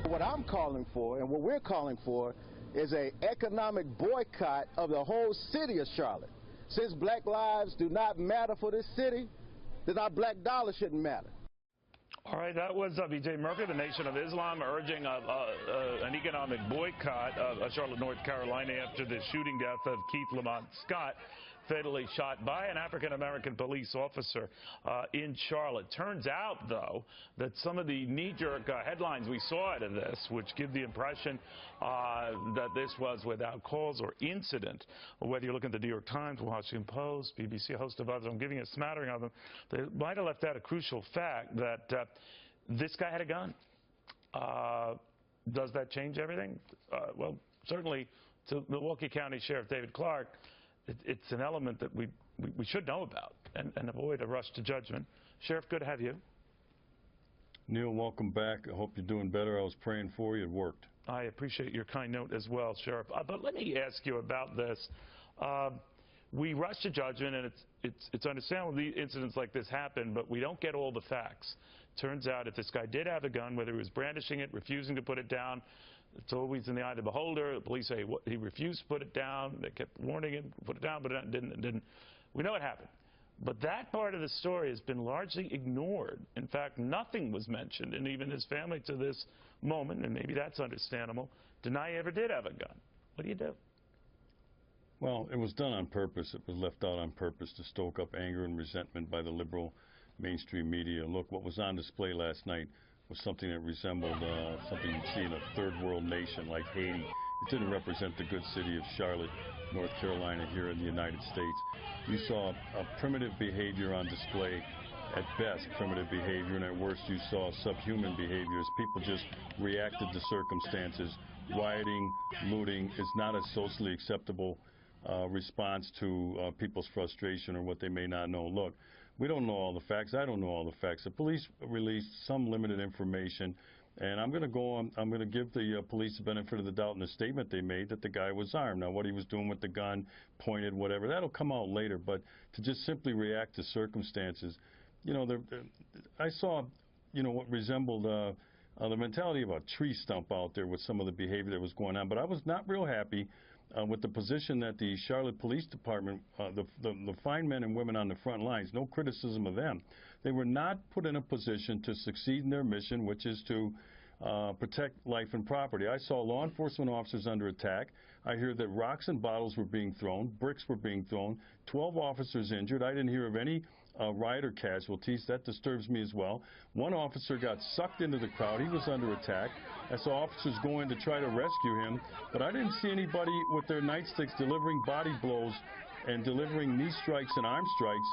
What I'm calling for and what we're calling for is an economic boycott of the whole city of Charlotte. Since black lives do not matter for this city, then our black dollar shouldn't matter. All right, that was B.J. Murphy, the Nation of Islam, urging an economic boycott of Charlotte, North Carolina after the shooting death of Keith Lamont Scott, fatally shot by an African-American police officer in Charlotte. Turns out, though, that some of the knee-jerk headlines we saw out of this, which give the impression that this was without cause or incident, or whether you look at the New York Times, Washington Post, BBC, a host of others, I'm giving a smattering of them, they might have left out a crucial fact that this guy had a gun. Does that change everything? Well, certainly to Milwaukee County Sheriff David Clarke, it's an element that we should know about and avoid a rush to judgment. Sheriff, good to have you. Neil, welcome back. I hope you're doing better. I was praying for you. It worked. I appreciate your kind note as well, Sheriff. But let me ask you about this. We rush to judgment, and it's understandable incidents like this happen, but we don't get all the facts. Turns out if this guy did have a gun, whether he was brandishing it, refusing to put it down, it's always in the eye of the beholder. The police say he refused to put it down. They kept warning him, put it down, but it didn't. We know what happened. But that part of the story has been largely ignored. In fact, nothing was mentioned, and even his family to this moment, and maybe that's understandable, deny he ever did have a gun. What do you do? Well, it was done on purpose. It was left out on purpose to stoke up anger and resentment by the liberal mainstream media. Look, what was on display last night was something that resembled something you'd see in a third world nation like Haiti. It didn't represent the good city of Charlotte, North Carolina, here in the United States. You saw a primitive behavior on display, at best primitive behavior, and at worst you saw subhuman behavior as people just reacted to circumstances. Rioting, looting is not a socially acceptable response to people's frustration or what they may not know. Look, we don't know all the facts. I don't know all the facts. The police released some limited information, and I'm going to go on. I'm going to give the police the benefit of the doubt in the statement they made that the guy was armed. Now, what he was doing with the gun, pointed, whatever, that'll come out later. But to just simply react to circumstances, you know, I saw, you know, what resembled the mentality of a tree stump out there with some of the behavior that was going on. But I was not real happy with the position that the Charlotte Police Department, the fine men and women on the front lines, no criticism of them, they were not put in a position to succeed in their mission, which is to protect life and property. I saw law enforcement officers under attack. I hear that rocks and bottles were being thrown, bricks were being thrown, 12 officers injured. I didn't hear of any riot or casualties. That disturbs me as well. One officer got sucked into the crowd. He was under attack. I saw officers go in to try to rescue him, but I didn't see anybody with their nightsticks delivering body blows and delivering knee strikes and arm strikes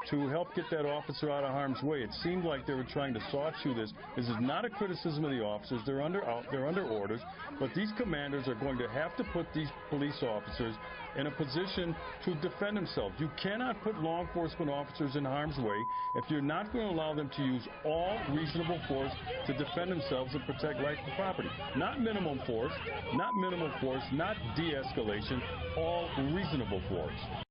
to help get that officer out of harm's way. It seemed like they were trying to soft shoe this. This is not a criticism of the officers. They're under orders, but these commanders are going to have to put these police officers in a position to defend themselves. You cannot put law enforcement officers in harm's way if you're not going to allow them to use all reasonable force to defend themselves and protect life and property. Not minimum force, not minimal force, not de-escalation, all reasonable force.